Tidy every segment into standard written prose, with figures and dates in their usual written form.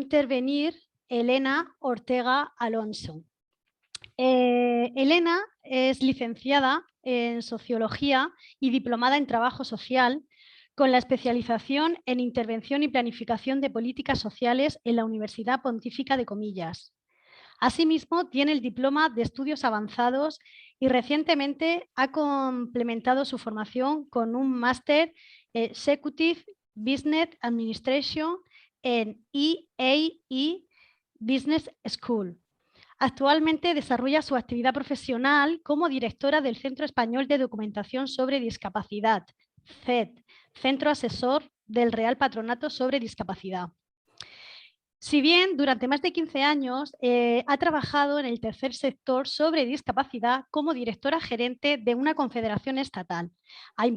Intervenir Elena Ortega Alonso. Elena es licenciada en Sociología y diplomada en Trabajo Social con la especialización en Intervención y Planificación de Políticas Sociales en la Universidad Pontífica de Comillas. Asimismo, tiene el diploma de Estudios Avanzados y recientemente ha complementado su formación con un máster Executive Business Administration en EAE Business School. Actualmente desarrolla su actividad profesional como directora del Centro Español de Documentación sobre Discapacidad, CED, Centro Asesor del Real Patronato sobre Discapacidad. Si bien durante más de 15 años ha trabajado en el tercer sector sobre discapacidad como directora gerente de una confederación estatal, ha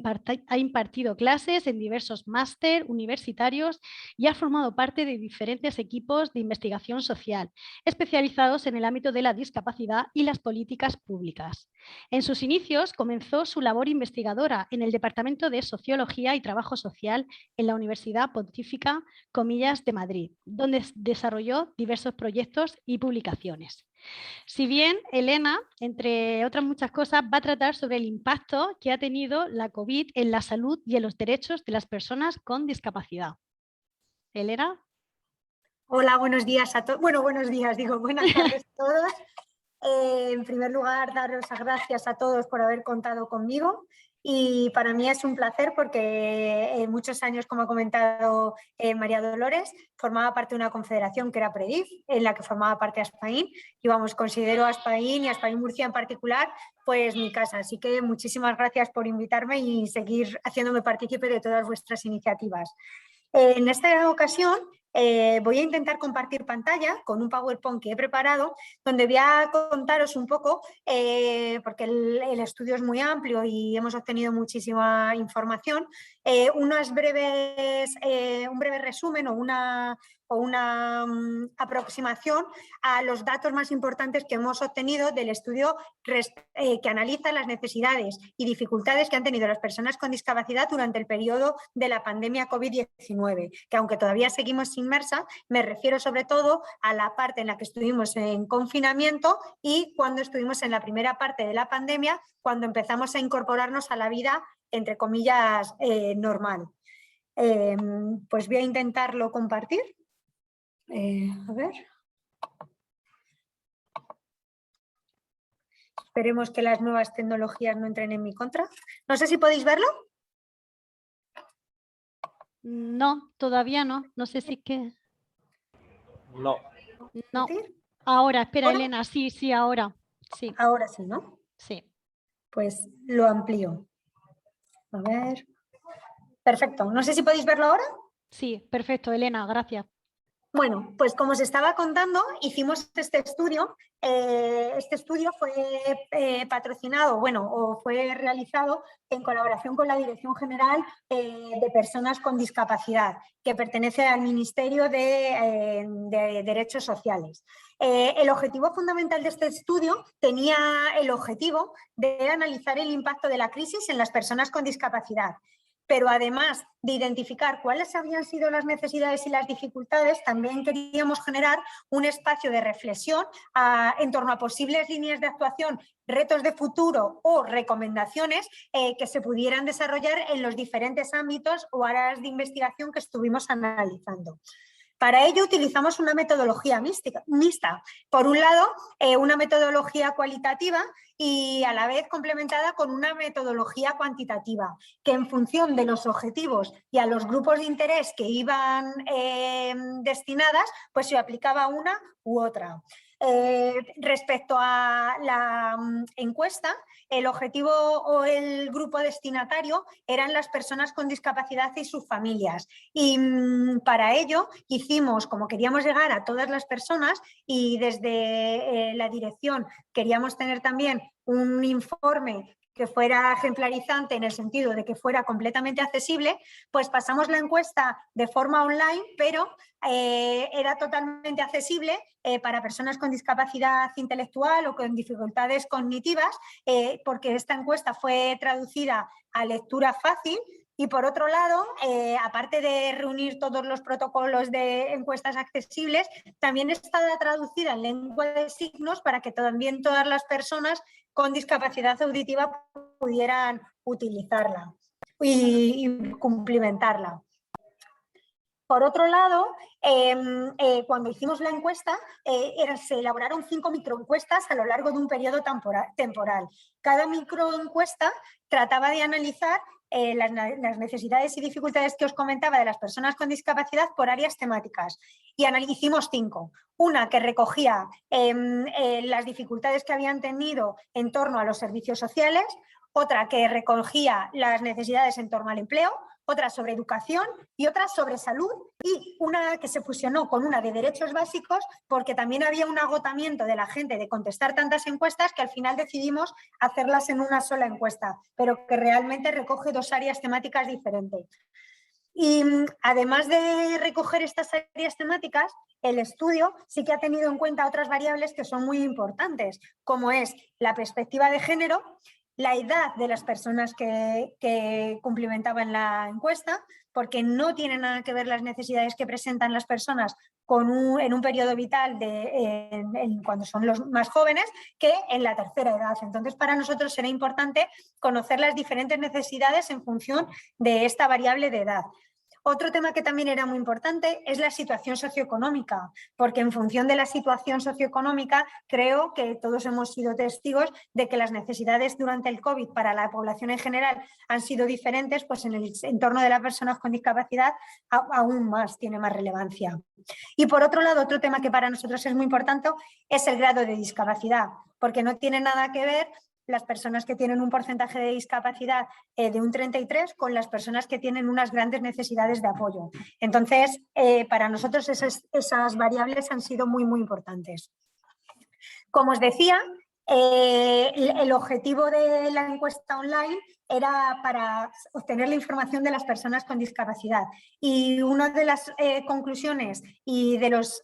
impartido clases en diversos máster universitarios y ha formado parte de diferentes equipos de investigación social especializados en el ámbito de la discapacidad y las políticas públicas. En sus inicios comenzó su labor investigadora en el Departamento de Sociología y Trabajo Social en la Universidad Pontífica Comillas de Madrid, donde desarrolló diversos proyectos y publicaciones. Si bien Elena, entre otras muchas cosas, va a tratar sobre el impacto que ha tenido la COVID en la salud y en los derechos de las personas con discapacidad. Elena. Hola, buenos días a todos. Bueno, buenos días, digo, buenas tardes a todos. En primer lugar, daros las gracias a todos por haber contado conmigo. Y para mí es un placer porque muchos años, como ha comentado María Dolores, formaba parte de una confederación que era PREDIF, en la que formaba parte Aspain. Y vamos, considero a Aspain y a Aspain Murcia en particular, pues mi casa. Así que muchísimas gracias por invitarme y seguir haciéndome partícipe de todas vuestras iniciativas. En esta ocasión voy a intentar compartir pantalla con un PowerPoint que he preparado, donde voy a contaros un poco, porque el estudio es muy amplio y hemos obtenido muchísima información, un breve resumen o una aproximación a los datos más importantes que hemos obtenido del estudio que analiza las necesidades y dificultades que han tenido las personas con discapacidad durante el periodo de la pandemia COVID-19, que aunque todavía seguimos inmersa, me refiero sobre todo a la parte en la que estuvimos en confinamiento y cuando estuvimos en la primera parte de la pandemia, cuando empezamos a incorporarnos a la vida, entre comillas, normal. Pues voy a intentarlo compartir. A ver. Esperemos que las nuevas tecnologías no entren en mi contra. No sé si podéis verlo. No, todavía no. No sé si que... No. No. Ahora, espera, ¿Ahora? Elena. Sí, ahora. Sí. Ahora sí, ¿no? Sí. Pues lo amplío. A ver. Perfecto. No sé si podéis verlo ahora. Sí, perfecto, Elena, gracias. Bueno, pues como os estaba contando, hicimos este estudio. Este estudio fue patrocinado, o fue realizado en colaboración con la Dirección General de Personas con Discapacidad, que pertenece al Ministerio de Derechos Sociales. El objetivo fundamental de este estudio tenía el objetivo de analizar el impacto de la crisis en las personas con discapacidad. Pero además de identificar cuáles habían sido las necesidades y las dificultades, también queríamos generar un espacio de reflexión en torno a posibles líneas de actuación, retos de futuro o recomendaciones que se pudieran desarrollar en los diferentes ámbitos o áreas de investigación que estuvimos analizando. Para ello utilizamos una metodología mixta. Por un lado, una metodología cualitativa y a la vez complementada con una metodología cuantitativa, que en función de los objetivos y a los grupos de interés que iban destinadas, pues se aplicaba una u otra. Respecto a la encuesta, el objetivo o el grupo destinatario eran las personas con discapacidad y sus familias. Y para ello hicimos, como queríamos llegar a todas las personas y desde la dirección queríamos tener también un informe que fuera ejemplarizante en el sentido de que fuera completamente accesible, pues pasamos la encuesta de forma online, pero era totalmente accesible para personas con discapacidad intelectual o con dificultades cognitivas, porque esta encuesta fue traducida a lectura fácil Y por otro lado, aparte de reunir todos los protocolos de encuestas accesibles, también está traducida en lengua de signos para que también todas las personas con discapacidad auditiva pudieran utilizarla y cumplimentarla. Por otro lado, cuando hicimos la encuesta, se elaboraron 5 microencuestas a lo largo de un periodo temporal. Cada microencuesta trataba de analizar las necesidades y dificultades que os comentaba de las personas con discapacidad por áreas temáticas. Y hicimos 5. Una que recogía las dificultades que habían tenido en torno a los servicios sociales, otra que recogía las necesidades en torno al empleo, otra sobre educación y otra sobre salud, y una que se fusionó con una de derechos básicos porque también había un agotamiento de la gente de contestar tantas encuestas que al final decidimos hacerlas en una sola encuesta, pero que realmente recoge 2 áreas temáticas diferentes. Y además de recoger estas áreas temáticas, el estudio sí que ha tenido en cuenta otras variables que son muy importantes, como es la perspectiva de género, la edad de las personas que cumplimentaban la encuesta, porque no tiene nada que ver las necesidades que presentan las personas en un periodo vital cuando son los más jóvenes que en la tercera edad. Entonces, para nosotros será importante conocer las diferentes necesidades en función de esta variable de edad. Otro tema que también era muy importante es la situación socioeconómica, porque en función de la situación socioeconómica creo que todos hemos sido testigos de que las necesidades durante el COVID para la población en general han sido diferentes, pues en el entorno de las personas con discapacidad aún más tiene más relevancia. Y por otro lado, otro tema que para nosotros es muy importante es el grado de discapacidad, porque no tiene nada que ver las personas que tienen un porcentaje de discapacidad de un 33 con las personas que tienen unas grandes necesidades de apoyo. Entonces, para nosotros esas variables han sido muy, muy importantes. Como os decía, el objetivo de la encuesta online era para obtener la información de las personas con discapacidad. Y una de las conclusiones y de los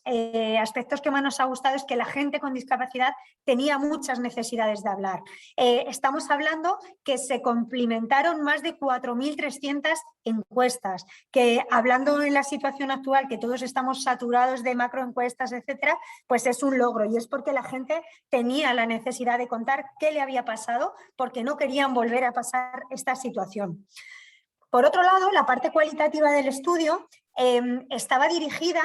aspectos que más nos ha gustado es que la gente con discapacidad tenía muchas necesidades de hablar. Estamos hablando que se complementaron más de 4.300 encuestas, que hablando en la situación actual, que todos estamos saturados de macroencuestas, etcétera, pues es un logro, y es porque la gente tenía la necesidad de contar qué le había pasado porque no querían volver a pasar esta situación. Por otro lado, la parte cualitativa del estudio estaba dirigida,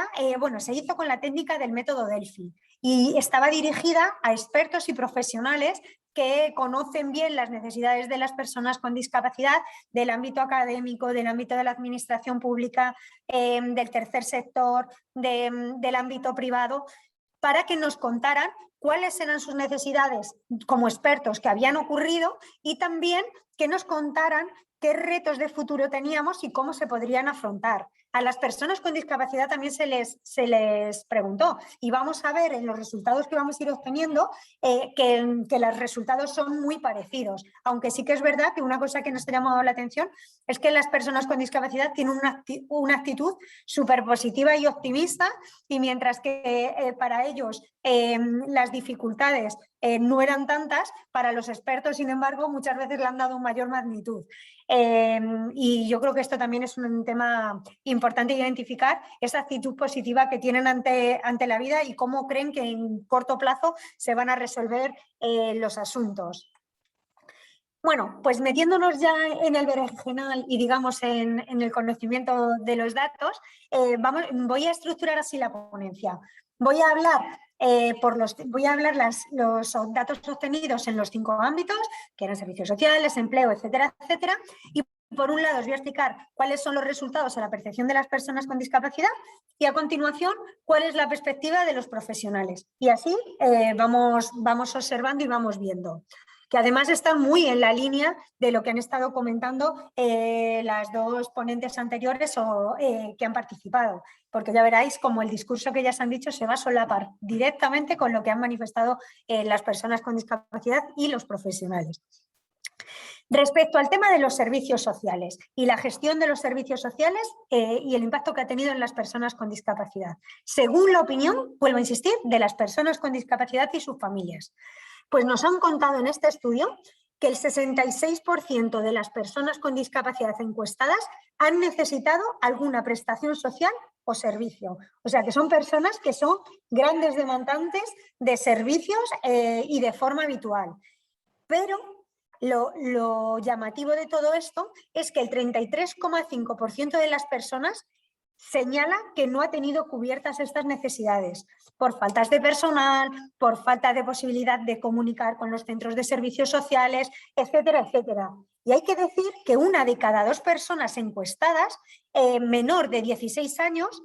se hizo con la técnica del método Delphi y estaba dirigida a expertos y profesionales que conocen bien las necesidades de las personas con discapacidad del ámbito académico, del ámbito de la administración pública, del tercer sector, del ámbito privado, para que nos contaran cuáles eran sus necesidades como expertos que habían ocurrido y también que nos contaran qué retos de futuro teníamos y cómo se podrían afrontar. A las personas con discapacidad también se les preguntó, y vamos a ver en los resultados que vamos a ir obteniendo que los resultados son muy parecidos, aunque sí que es verdad que una cosa que nos ha llamado la atención es que las personas con discapacidad tienen una actitud súper positiva y optimista, y mientras que para ellos las dificultades no eran tantas, para los expertos, sin embargo, muchas veces le han dado mayor magnitud. Y yo creo que esto también es un tema importante identificar, esa actitud positiva que tienen ante la vida y cómo creen que en corto plazo se van a resolver los asuntos. Bueno, pues metiéndonos ya en el berenjenal y digamos en el conocimiento de los datos, voy a estructurar así la ponencia. Voy a hablar los datos obtenidos en los 5 ámbitos, que eran servicios sociales, empleo, etcétera, etcétera. Y por un lado os voy a explicar cuáles son los resultados a la percepción de las personas con discapacidad y a continuación cuál es la perspectiva de los profesionales. Y así vamos observando y vamos viendo, que además están muy en la línea de lo que han estado comentando las 2 ponentes anteriores que han participado, porque ya veréis como el discurso que ya se han dicho se va a solapar directamente con lo que han manifestado las personas con discapacidad y los profesionales. Respecto al tema de los servicios sociales y la gestión de los servicios sociales y el impacto que ha tenido en las personas con discapacidad, según la opinión, vuelvo a insistir, de las personas con discapacidad y sus familias. Pues nos han contado en este estudio que el 66% de las personas con discapacidad encuestadas han necesitado alguna prestación social o servicio. O sea, que son personas que son grandes demandantes de servicios y de forma habitual. Pero lo llamativo de todo esto es que el 33,5% de las personas señala que no ha tenido cubiertas estas necesidades por faltas de personal, por falta de posibilidad de comunicar con los centros de servicios sociales, etcétera, etcétera. Y hay que decir que 1 de cada 2 personas encuestadas, menor de 16 años,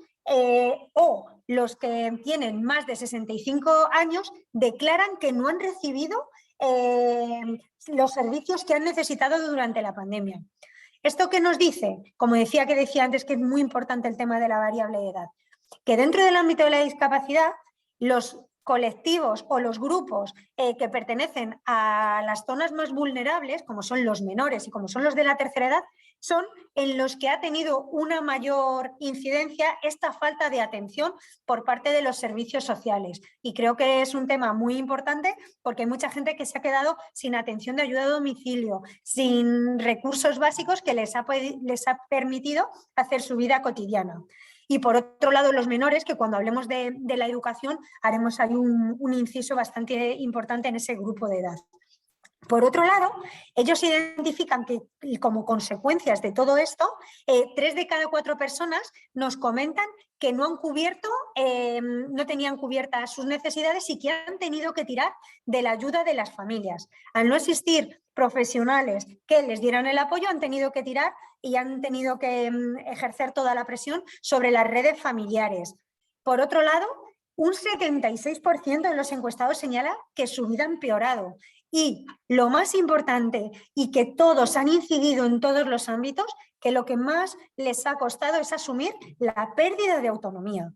o los que tienen más de 65 años, declaran que no han recibido los servicios que han necesitado durante la pandemia. ¿Esto qué nos dice? Como decía antes, que es muy importante el tema de la variable de edad, que dentro del ámbito de la discapacidad, los colectivos o los grupos que pertenecen a las zonas más vulnerables, como son los menores y como son los de la tercera edad, son en los que ha tenido una mayor incidencia esta falta de atención por parte de los servicios sociales. Y creo que es un tema muy importante porque hay mucha gente que se ha quedado sin atención de ayuda a domicilio, sin recursos básicos que les ha permitido hacer su vida cotidiana. Y por otro lado, los menores, que cuando hablemos de la educación haremos ahí un inciso bastante importante en ese grupo de edad. Por otro lado, ellos identifican que como consecuencias de todo esto, 3 de cada 4 personas nos comentan que no han cubierto, no tenían cubiertas sus necesidades y que han tenido que tirar de la ayuda de las familias. Al no existir profesionales que les dieran el apoyo, han tenido que tirar y han tenido que ejercer toda la presión sobre las redes familiares. Por otro lado, un 76% de los encuestados señala que su vida ha empeorado. Y lo más importante, y que todos han incidido en todos los ámbitos, que lo que más les ha costado es asumir la pérdida de autonomía.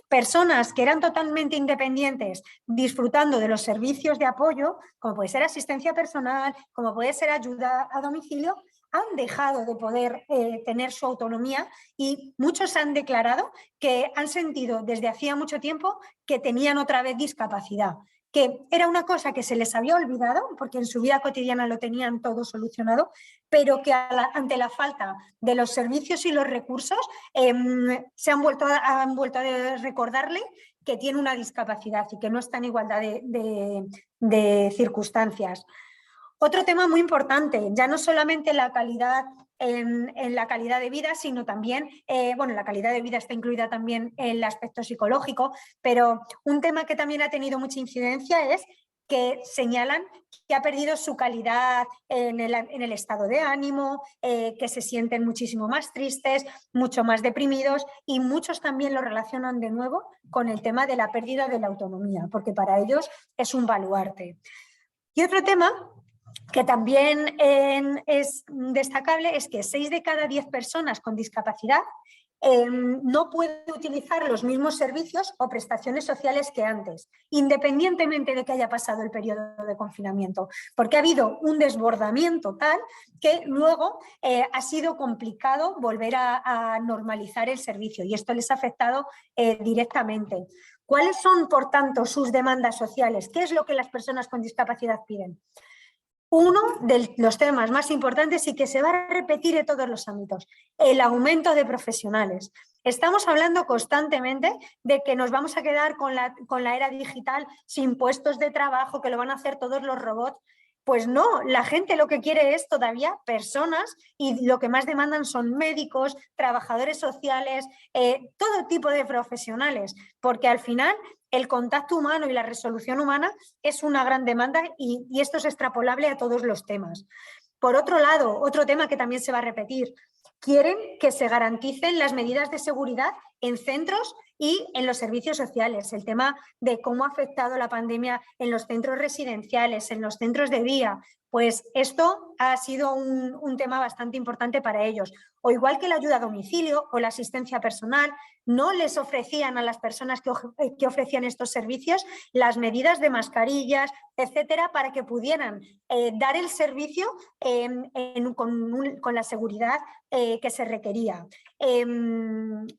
Personas que eran totalmente independientes, disfrutando de los servicios de apoyo, como puede ser asistencia personal, como puede ser ayuda a domicilio, han dejado de poder tener su autonomía y muchos han declarado que han sentido desde hacía mucho tiempo que tenían otra vez discapacidad, que era una cosa que se les había olvidado porque en su vida cotidiana lo tenían todo solucionado, pero que ante la falta de los servicios y los recursos se han vuelto a recordarle que tiene una discapacidad y que no está en igualdad de circunstancias. Otro tema muy importante, ya no solamente la calidad en la calidad de vida, sino también, la calidad de vida está incluida también en el aspecto psicológico, pero un tema que también ha tenido mucha incidencia es que señalan que ha perdido su calidad en el estado de ánimo, que se sienten muchísimo más tristes, mucho más deprimidos, y muchos también lo relacionan de nuevo con el tema de la pérdida de la autonomía, porque para ellos es un baluarte. Y otro tema que también es destacable es que 6 de cada 10 personas con discapacidad no puede utilizar los mismos servicios o prestaciones sociales que antes, independientemente de que haya pasado el periodo de confinamiento, porque ha habido un desbordamiento tal que luego ha sido complicado volver a normalizar el servicio y esto les ha afectado directamente. ¿Cuáles son, por tanto, sus demandas sociales? ¿Qué es lo que las personas con discapacidad piden? Uno de los temas más importantes y que se va a repetir en todos los ámbitos, el aumento de profesionales. Estamos hablando constantemente de que nos vamos a quedar con la era digital sin puestos de trabajo, que lo van a hacer todos los robots. Pues no, la gente lo que quiere es todavía personas y lo que más demandan son médicos, trabajadores sociales, todo tipo de profesionales, porque al final el contacto humano y la resolución humana es una gran demanda y esto es extrapolable a todos los temas. Por otro lado, otro tema que también se va a repetir, quieren que se garanticen las medidas de seguridad en centros y en los servicios sociales. El tema de cómo ha afectado la pandemia en los centros residenciales, en los centros de día, pues esto ha sido un tema bastante importante para ellos. O igual que la ayuda a domicilio o la asistencia personal, no les ofrecían a las personas que ofrecían estos servicios las medidas de mascarillas, etcétera, para que pudieran dar el servicio con la seguridad que se requería.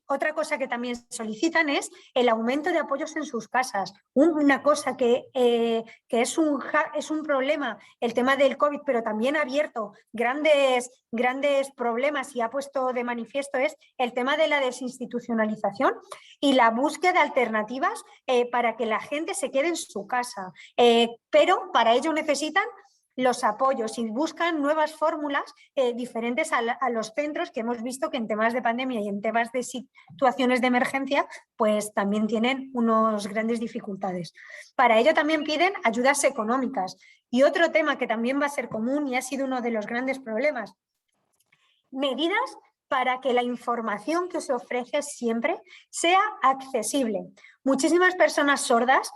Otra cosa que también solicita solicitan es el aumento de apoyos en sus casas. Una cosa que es un problema, el tema del COVID, pero también ha abierto grandes problemas y ha puesto de manifiesto es el tema de la desinstitucionalización y la búsqueda de alternativas para que la gente se quede en su casa. Pero para ello necesitan los apoyos y buscan nuevas fórmulas diferentes a los centros que hemos visto que en temas de pandemia y en temas de situaciones de emergencia pues también tienen unas grandes dificultades. Para ello también piden ayudas económicas y otro tema que también va a ser común y ha sido uno de los grandes problemas, medidas para que la información que se ofrece siempre sea accesible. Muchísimas personas sordas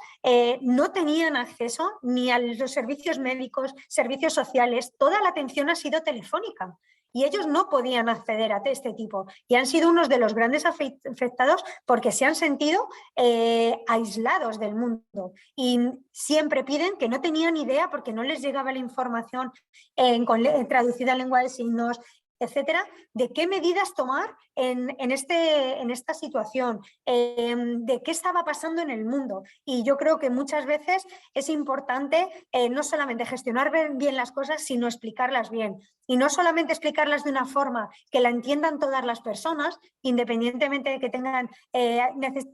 no tenían acceso ni a los servicios médicos, servicios sociales, toda la atención ha sido telefónica y ellos no podían acceder a este tipo y han sido unos de los grandes afectados porque se han sentido aislados del mundo y siempre piden que no tenían idea porque no les llegaba la información traducida en lengua de signos, etcétera, de qué medidas tomar en esta situación, de qué estaba pasando en el mundo. Y yo creo que muchas veces es importante no solamente gestionar bien las cosas, sino explicarlas bien. Y no solamente explicarlas de una forma que la entiendan todas las personas, independientemente de que tengan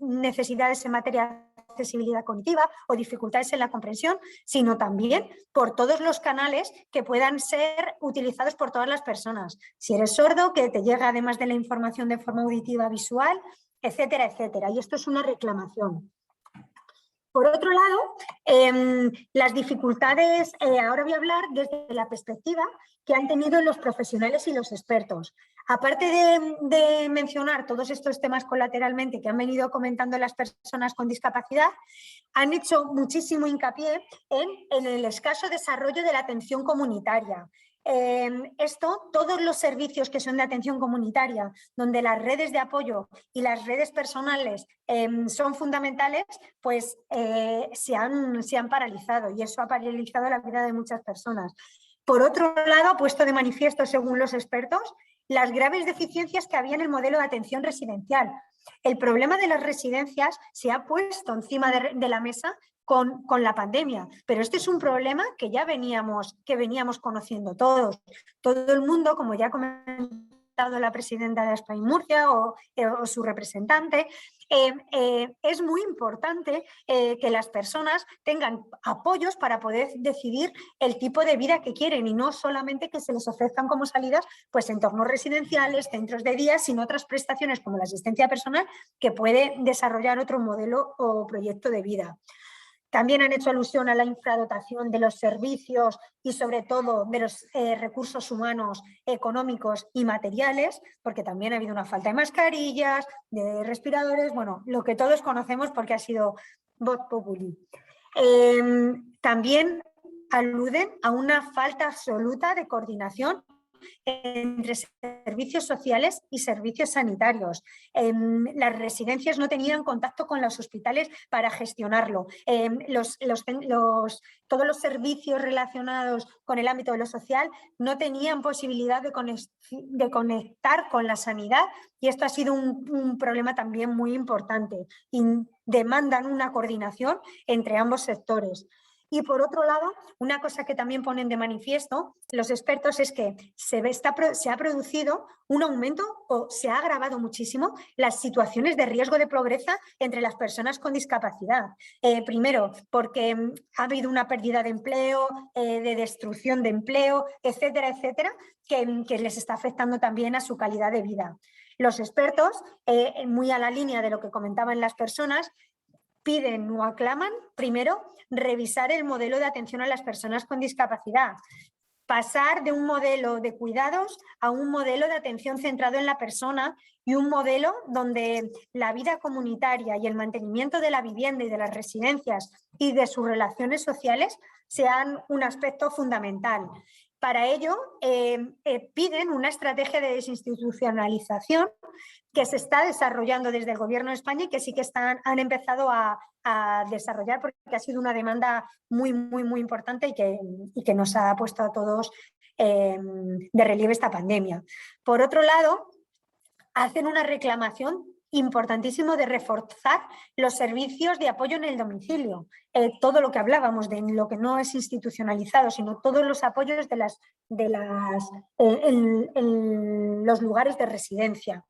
necesidades en materia de accesibilidad cognitiva o dificultades en la comprensión, sino también por todos los canales que puedan ser utilizados por todas las personas. Si eres sordo, que te llega además de la información de forma auditiva, visual, etcétera, etcétera. Y esto es una reclamación. Por otro lado, las dificultades, ahora voy a hablar desde la perspectiva que han tenido los profesionales y los expertos. Aparte de mencionar todos estos temas colateralmente que han venido comentando las personas con discapacidad, han hecho muchísimo hincapié en el escaso desarrollo de la atención comunitaria. Todos los servicios que son de atención comunitaria, donde las redes de apoyo y las redes personales son fundamentales, pues se han paralizado y eso ha paralizado la vida de muchas personas. Por otro lado, ha puesto de manifiesto, según los expertos, las graves deficiencias que había en el modelo de atención residencial. El problema de las residencias se ha puesto encima de la mesa con la pandemia, pero este es un problema que ya veníamos conociendo todos. Todo el mundo, como ya ha comentado la presidenta de Spain Murcia o su representante, es muy importante que las personas tengan apoyos para poder decidir el tipo de vida que quieren y no solamente que se les ofrezcan como salidas pues entornos residenciales, centros de día, sino otras prestaciones como la asistencia personal que puede desarrollar otro modelo o proyecto de vida. También han hecho alusión a la infradotación de los servicios y sobre todo de los recursos humanos, económicos y materiales, porque también ha habido una falta de mascarillas, de respiradores, bueno, lo que todos conocemos porque ha sido vox populi. También aluden a una falta absoluta de coordinación entre servicios sociales y servicios sanitarios. Las residencias no tenían contacto con los hospitales para gestionarlo. Todos los servicios relacionados con el ámbito de lo social no tenían posibilidad de conectar con la sanidad y esto ha sido un problema también muy importante y demandan una coordinación entre ambos sectores. Y por otro lado, una cosa que también ponen de manifiesto los expertos es que se ha producido un aumento o se ha agravado muchísimo las situaciones de riesgo de pobreza entre las personas con discapacidad. Primero, porque ha habido una pérdida de empleo, de destrucción de empleo, etcétera, etcétera, que les está afectando también a su calidad de vida. Los expertos, muy a la línea de lo que comentaban las personas, piden o aclaman, primero, revisar el modelo de atención a las personas con discapacidad, pasar de un modelo de cuidados a un modelo de atención centrado en la persona y un modelo donde la vida comunitaria y el mantenimiento de la vivienda y de las residencias y de sus relaciones sociales sean un aspecto fundamental. Para ello, piden una estrategia de desinstitucionalización que se está desarrollando desde el Gobierno de España y que sí que han empezado a desarrollar porque ha sido una demanda muy importante y que nos ha puesto a todos de relieve esta pandemia. Por otro lado, hacen una reclamación importantísimo de reforzar los servicios de apoyo en el domicilio. Todo lo que hablábamos de lo que no es institucionalizado, sino todos los apoyos en los lugares de residencia.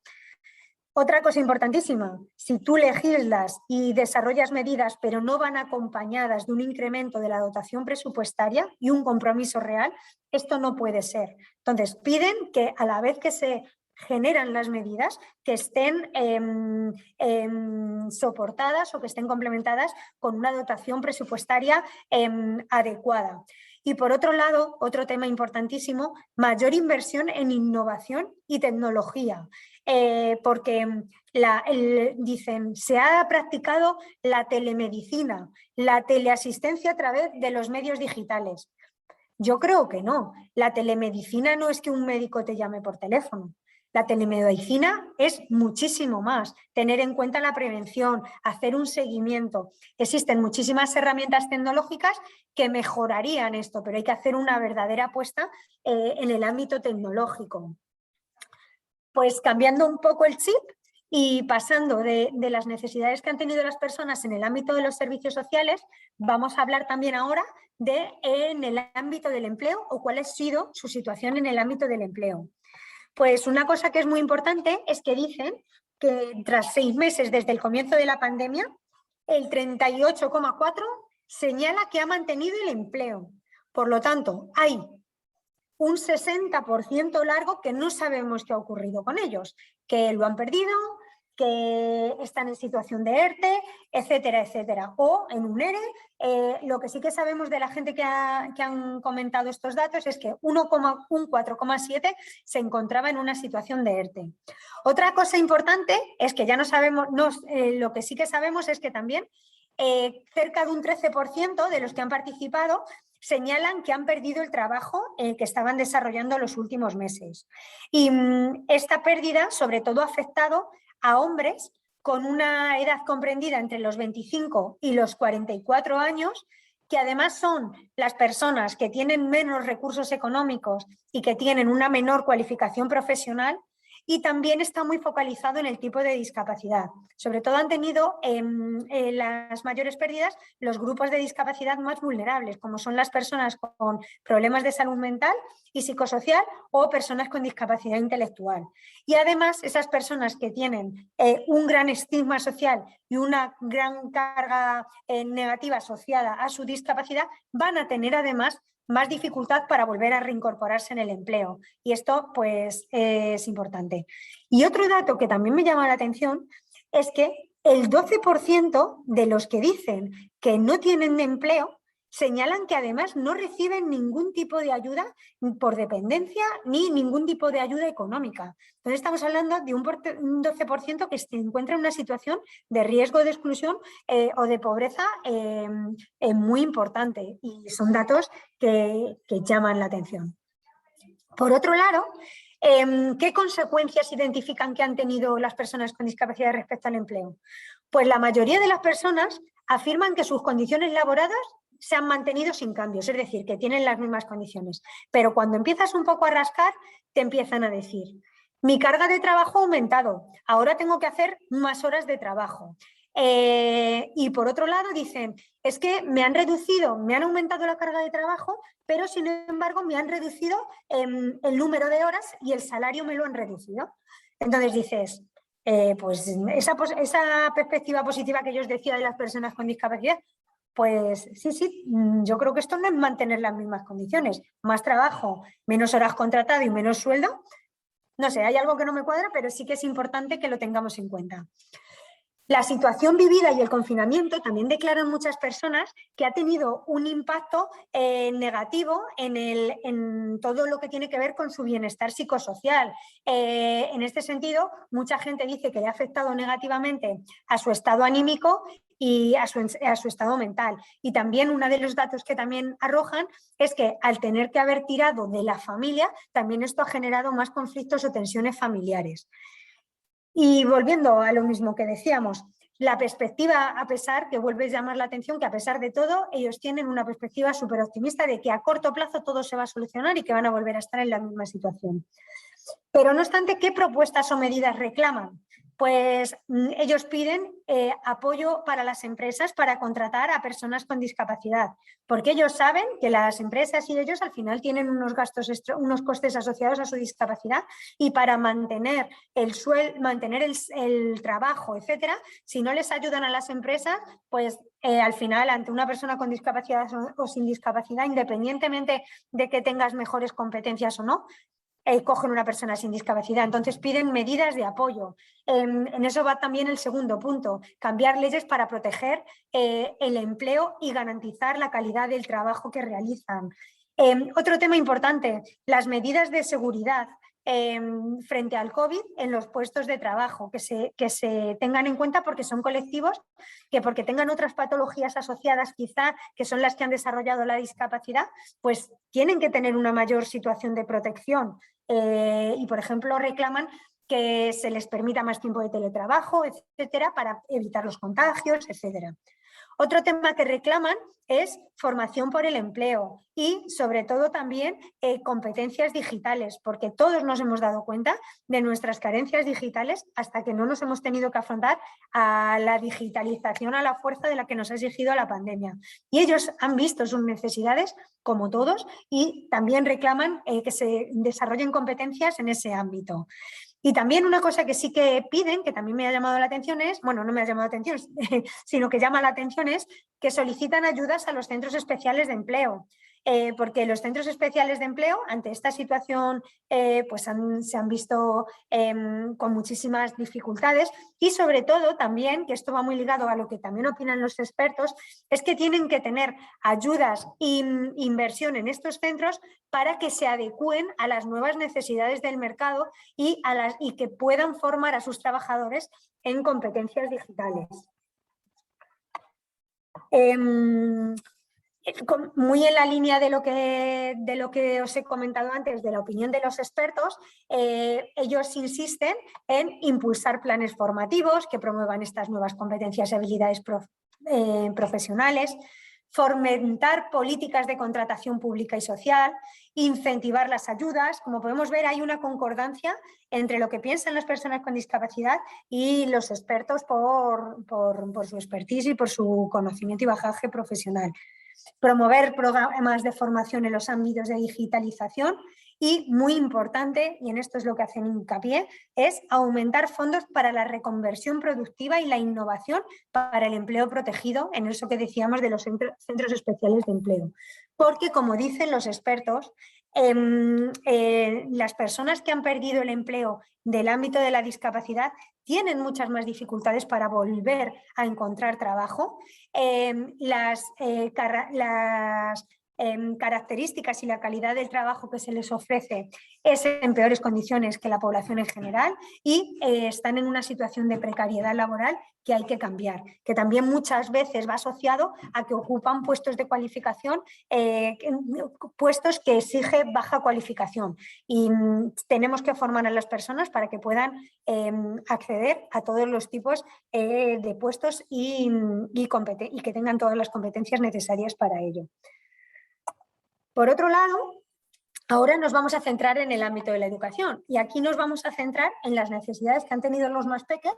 Otra cosa importantísima, si tú legislas y desarrollas medidas pero no van acompañadas de un incremento de la dotación presupuestaria y un compromiso real, esto no puede ser. Entonces, piden que a la vez que se generan las medidas, que estén soportadas o que estén complementadas con una dotación presupuestaria adecuada. Y por otro lado, otro tema importantísimo, mayor inversión en innovación y tecnología. Porque dicen, se ha practicado la telemedicina, la teleasistencia a través de los medios digitales. Yo creo que no. La telemedicina no es que un médico te llame por teléfono. La telemedicina es muchísimo más, tener en cuenta la prevención, hacer un seguimiento. Existen muchísimas herramientas tecnológicas que mejorarían esto, pero hay que hacer una verdadera apuesta en el ámbito tecnológico. Pues cambiando un poco el chip y pasando de las necesidades que han tenido las personas en el ámbito de los servicios sociales, vamos a hablar también ahora en el ámbito del empleo o cuál ha sido su situación en el ámbito del empleo. Pues una cosa que es muy importante es que dicen que tras 6 meses desde el comienzo de la pandemia, el 38,4% señala que ha mantenido el empleo. Por lo tanto, hay un 60% largo que no sabemos qué ha ocurrido con ellos, que lo han perdido, que están en situación de ERTE, etcétera, etcétera. O en un ERE, lo que sí que sabemos de la gente que han comentado estos datos es que un 4,7% se encontraba en una situación de ERTE. Otra cosa importante es que ya no sabemos, lo que sí que sabemos es que también cerca de un 13% de los que han participado señalan que han perdido el trabajo que estaban desarrollando los últimos meses. Y esta pérdida sobre todo ha afectado a hombres con una edad comprendida entre los 25 y los 44 años, que además son las personas que tienen menos recursos económicos y que tienen una menor cualificación profesional, y también está muy focalizado en el tipo de discapacidad. Sobre todo han tenido las mayores pérdidas los grupos de discapacidad más vulnerables, como son las personas con problemas de salud mental y psicosocial o personas con discapacidad intelectual. Y además esas personas que tienen un gran estigma social y una gran carga negativa asociada a su discapacidad van a tener además más dificultad para volver a reincorporarse en el empleo. Y esto pues es importante. Y otro dato que también me llama la atención es que el 12% de los que dicen que no tienen empleo señalan que además no reciben ningún tipo de ayuda por dependencia ni ningún tipo de ayuda económica. Entonces estamos hablando de un 12% que se encuentra en una situación de riesgo de exclusión o de pobreza muy importante, y son datos que llaman la atención. Por otro lado, ¿qué consecuencias identifican que han tenido las personas con discapacidad respecto al empleo? Pues la mayoría de las personas afirman que sus condiciones laborales se han mantenido sin cambios, es decir, que tienen las mismas condiciones. Pero cuando empiezas un poco a rascar, te empiezan a decir, mi carga de trabajo ha aumentado, ahora tengo que hacer más horas de trabajo. Y por otro lado dicen, es que me han aumentado la carga de trabajo, pero sin embargo me han reducido el número de horas y el salario me lo han reducido. Entonces dices, pues esa perspectiva positiva que yo os decía de las personas con discapacidad, pues sí, yo creo que esto no es mantener las mismas condiciones, más trabajo, menos horas contratado y menos sueldo. No sé, hay algo que no me cuadra, pero sí que es importante que lo tengamos en cuenta. La situación vivida y el confinamiento también declaran muchas personas que ha tenido un impacto negativo en todo lo que tiene que ver con su bienestar psicosocial. En este sentido, mucha gente dice que le ha afectado negativamente a su estado anímico y a su estado mental. Y también uno de los datos que también arrojan es que al tener que haber tirado de la familia, también esto ha generado más conflictos o tensiones familiares. Y volviendo a lo mismo que decíamos, la perspectiva, a pesar, que vuelve a llamar la atención, que a pesar de todo, ellos tienen una perspectiva súper optimista de que a corto plazo todo se va a solucionar y que van a volver a estar en la misma situación. Pero no obstante, ¿qué propuestas o medidas reclaman? Pues ellos piden apoyo para las empresas para contratar a personas con discapacidad, porque ellos saben que las empresas y ellos al final tienen unos gastos unos costes asociados a su discapacidad, y para mantener el trabajo, etcétera, si no les ayudan a las empresas, pues al final, ante una persona con discapacidad o sin discapacidad, independientemente de que tengas mejores competencias o no, cogen una persona sin discapacidad. Entonces piden medidas de apoyo. En eso va también el segundo punto, cambiar leyes para proteger el empleo y garantizar la calidad del trabajo que realizan. Otro tema importante, las medidas de seguridad frente al COVID en los puestos de trabajo, que se tengan en cuenta, porque son colectivos que, porque tengan otras patologías asociadas quizá, que son las que han desarrollado la discapacidad, pues tienen que tener una mayor situación de protección. Y, por ejemplo, reclaman que se les permita más tiempo de teletrabajo, etcétera, para evitar los contagios, etcétera. Otro tema que reclaman es formación por el empleo y, sobre todo, también competencias digitales, porque todos nos hemos dado cuenta de nuestras carencias digitales hasta que no nos hemos tenido que afrontar a la digitalización a la fuerza de la que nos ha exigido la pandemia. Y ellos han visto sus necesidades, como todos, y también reclaman que se desarrollen competencias en ese ámbito. Y también una cosa que sí que piden, que también me ha llamado la atención es, bueno, no me ha llamado la atención, sino que llama la atención, es que solicitan ayudas a los centros especiales de empleo. Porque los centros especiales de empleo, ante esta situación, pues se han visto con muchísimas dificultades, y sobre todo también, que esto va muy ligado a lo que también opinan los expertos, es que tienen que tener ayudas e inversión en estos centros para que se adecúen a las nuevas necesidades del mercado y que puedan formar a sus trabajadores en competencias digitales. Muy en la línea de lo que os he comentado antes, de la opinión de los expertos, ellos insisten en impulsar planes formativos que promuevan estas nuevas competencias y habilidades profesionales, fomentar políticas de contratación pública y social, incentivar las ayudas. Como podemos ver, hay una concordancia entre lo que piensan las personas con discapacidad y los expertos por su expertise y por su conocimiento y bagaje profesional. Promover programas de formación en los ámbitos de digitalización y, muy importante, y en esto es lo que hacen hincapié, es aumentar fondos para la reconversión productiva y la innovación para el empleo protegido, en eso que decíamos de los centros especiales de empleo. Porque, como dicen los expertos, las personas que han perdido el empleo del ámbito de la discapacidad tienen muchas más dificultades para volver a encontrar trabajo. Las características y la calidad del trabajo que se les ofrece es en peores condiciones que la población en general, y están en una situación de precariedad laboral que hay que cambiar, que también muchas veces va asociado a que ocupan puestos de cualificación, puestos que exige baja cualificación, y tenemos que formar a las personas para que puedan acceder a todos los tipos de puestos y que tengan todas las competencias necesarias para ello. Por otro lado, ahora nos vamos a centrar en el ámbito de la educación, y aquí nos vamos a centrar en las necesidades que han tenido los más pequeños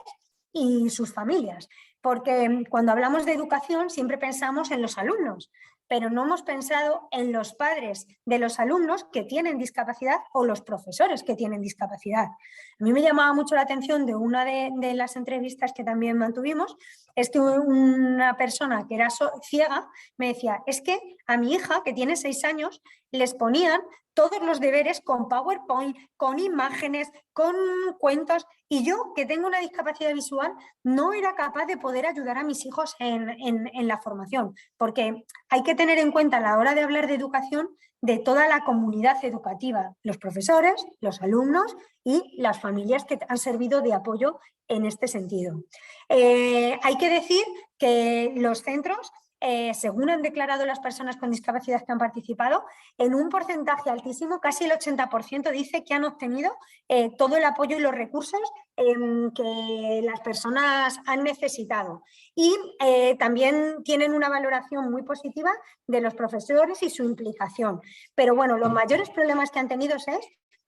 y sus familias, porque cuando hablamos de educación siempre pensamos en los alumnos, pero no hemos pensado en los padres de los alumnos que tienen discapacidad o los profesores que tienen discapacidad. A mí me llamaba mucho la atención de una de las entrevistas que también mantuvimos, es que una persona que era ciega me decía, es que a mi hija, que tiene 6 años, les ponían todos los deberes con PowerPoint, con imágenes, con cuentos, y yo, que tengo una discapacidad visual, no era capaz de poder ayudar a mis hijos en la formación, porque hay que tener en cuenta a la hora de hablar de educación de toda la comunidad educativa, los profesores, los alumnos y las familias que han servido de apoyo en este sentido. Hay que decir que los centros, según han declarado las personas con discapacidad que han participado, en un porcentaje altísimo, casi el 80%, dice que han obtenido todo el apoyo y los recursos que las personas han necesitado. Y también tienen una valoración muy positiva de los profesores y su implicación. Pero bueno, los mayores problemas que han tenido es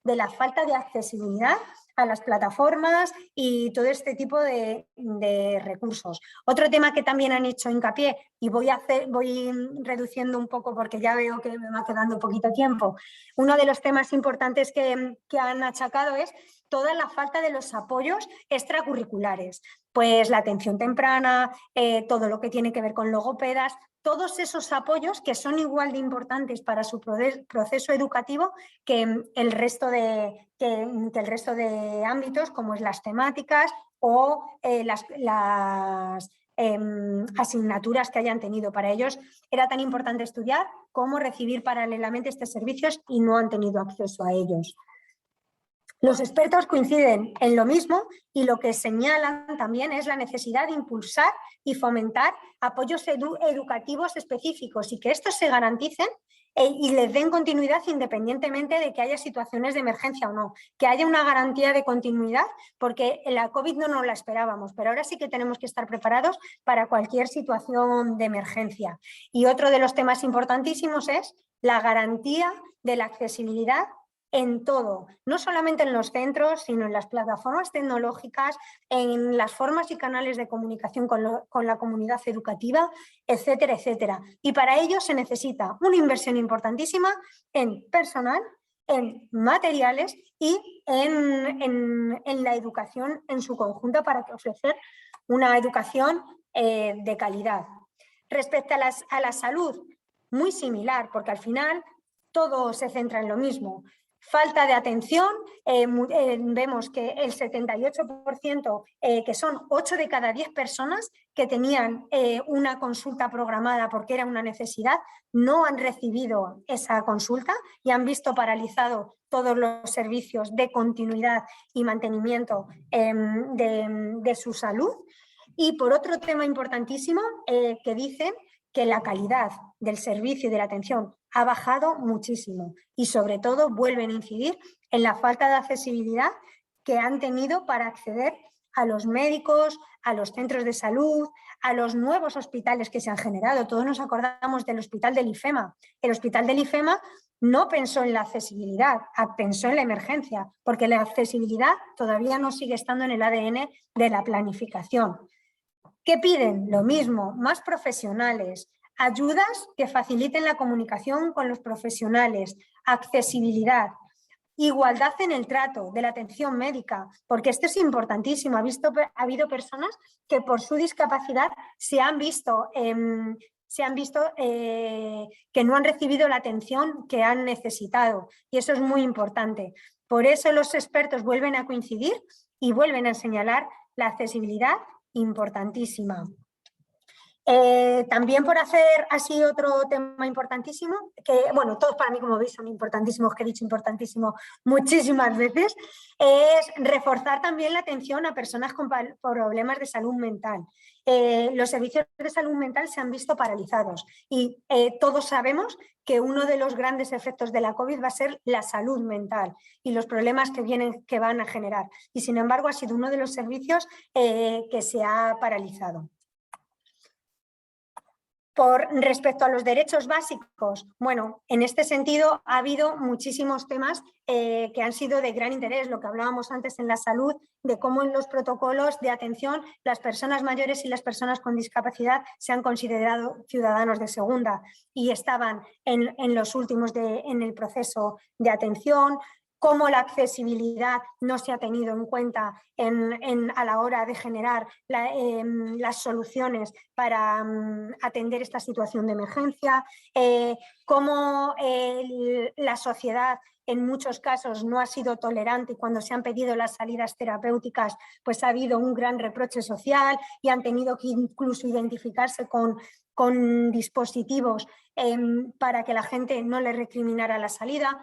de la falta de accesibilidad a las plataformas y todo este tipo de recursos. Otro tema que también han hecho hincapié, y voy reduciendo un poco porque ya veo que me va quedando poquito tiempo, uno de los temas importantes que han achacado es toda la falta de los apoyos extracurriculares, pues la atención temprana, todo lo que tiene que ver con logopedas, todos esos apoyos que son igual de importantes para su proceso educativo que el resto de ámbitos, como es las temáticas o las asignaturas que hayan tenido. Para ellos era tan importante estudiar como recibir paralelamente estos servicios y no han tenido acceso a ellos. Los expertos coinciden en lo mismo y lo que señalan también es la necesidad de impulsar y fomentar apoyos educativos específicos y que estos se garanticen y les den continuidad independientemente de que haya situaciones de emergencia o no, que haya una garantía de continuidad, porque la COVID no nos la esperábamos, pero ahora sí que tenemos que estar preparados para cualquier situación de emergencia. Y otro de los temas importantísimos es la garantía de la accesibilidad en todo, no solamente en los centros, sino en las plataformas tecnológicas, en las formas y canales de comunicación con la comunidad educativa, etcétera, etcétera. Y para ello se necesita una inversión importantísima en personal, en materiales y en la educación en su conjunto para ofrecer una educación de calidad. Respecto a la salud, muy similar, porque al final todo se centra en lo mismo. Falta de atención, vemos que el 78%, que son 8 de cada 10 personas que tenían una consulta programada porque era una necesidad, no han recibido esa consulta y han visto paralizado todos los servicios de continuidad y mantenimiento de su salud. Y por otro tema importantísimo, que dicen que la calidad del servicio y de la atención ha bajado muchísimo y sobre todo vuelven a incidir en la falta de accesibilidad que han tenido para acceder a los médicos, a los centros de salud, a los nuevos hospitales que se han generado. Todos nos acordamos del hospital del IFEMA. El hospital del IFEMA no pensó en la accesibilidad, pensó en la emergencia, porque la accesibilidad todavía no sigue estando en el ADN de la planificación. ¿Qué piden? Lo mismo, más profesionales, ayudas que faciliten la comunicación con los profesionales, accesibilidad, igualdad en el trato de la atención médica, porque esto es importantísimo. Ha habido personas que por su discapacidad se han visto que no han recibido la atención que han necesitado y eso es muy importante. Por eso los expertos vuelven a coincidir y vuelven a señalar la accesibilidad importantísima. También por hacer así otro tema importantísimo, que bueno, todos para mí como veis son importantísimos, que he dicho importantísimo muchísimas veces, es reforzar también la atención a personas con problemas de salud mental. Los servicios de salud mental se han visto paralizados y todos sabemos que uno de los grandes efectos de la COVID va a ser la salud mental y los problemas que van a generar. Y sin embargo ha sido uno de los servicios que se ha paralizado. Respecto a los derechos básicos, bueno, en este sentido ha habido muchísimos temas que han sido de gran interés, lo que hablábamos antes en la salud, de cómo en los protocolos de atención las personas mayores y las personas con discapacidad se han considerado ciudadanos de segunda y estaban en los últimos en el proceso de atención, cómo la accesibilidad no se ha tenido en cuenta a la hora de generar las soluciones para atender esta situación de emergencia, cómo la sociedad en muchos casos no ha sido tolerante y cuando se han pedido las salidas terapéuticas pues ha habido un gran reproche social y han tenido que incluso identificarse con dispositivos para que la gente no le recriminara la salida.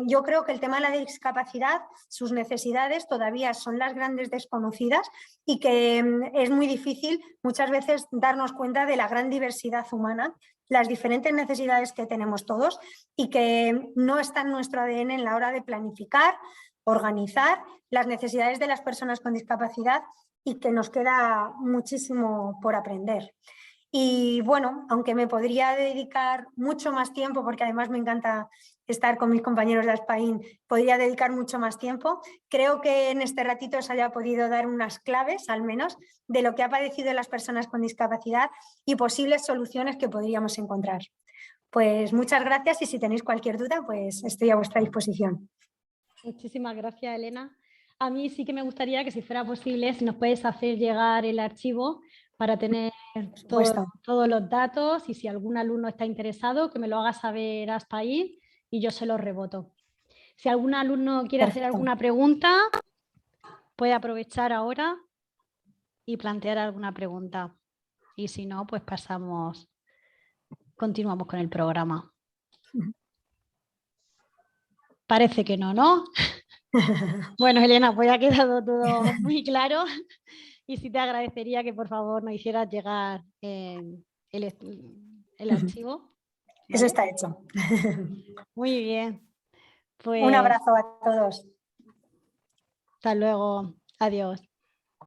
Yo creo que el tema de la discapacidad, sus necesidades todavía son las grandes desconocidas y que es muy difícil muchas veces darnos cuenta de la gran diversidad humana, las diferentes necesidades que tenemos todos y que no está en nuestro ADN en la hora de planificar, organizar las necesidades de las personas con discapacidad y que nos queda muchísimo por aprender. Y bueno, aunque me podría dedicar mucho más tiempo, porque además me encanta estar con mis compañeros de Aspain, podría dedicar mucho más tiempo, creo que en este ratito os haya podido dar unas claves, al menos, de lo que ha padecido las personas con discapacidad y posibles soluciones que podríamos encontrar. Pues muchas gracias y si tenéis cualquier duda, pues estoy a vuestra disposición. Muchísimas gracias, Elena. A mí sí que me gustaría que, si fuera posible, si nos puedes hacer llegar el archivo para tener todos los datos, y si algún alumno está interesado, que me lo haga saber a Aspain y yo se lo reboto. Si algún alumno quiere hacer alguna pregunta, puede aprovechar ahora y plantear alguna pregunta. Y si no, pues continuamos con el programa. Parece que no, ¿no? Bueno, Elena, pues ha quedado todo muy claro y sí te agradecería que por favor nos hicieras llegar el archivo. ¿Vale? Eso está hecho. Muy bien. Pues, un abrazo a todos. Hasta luego. Adiós.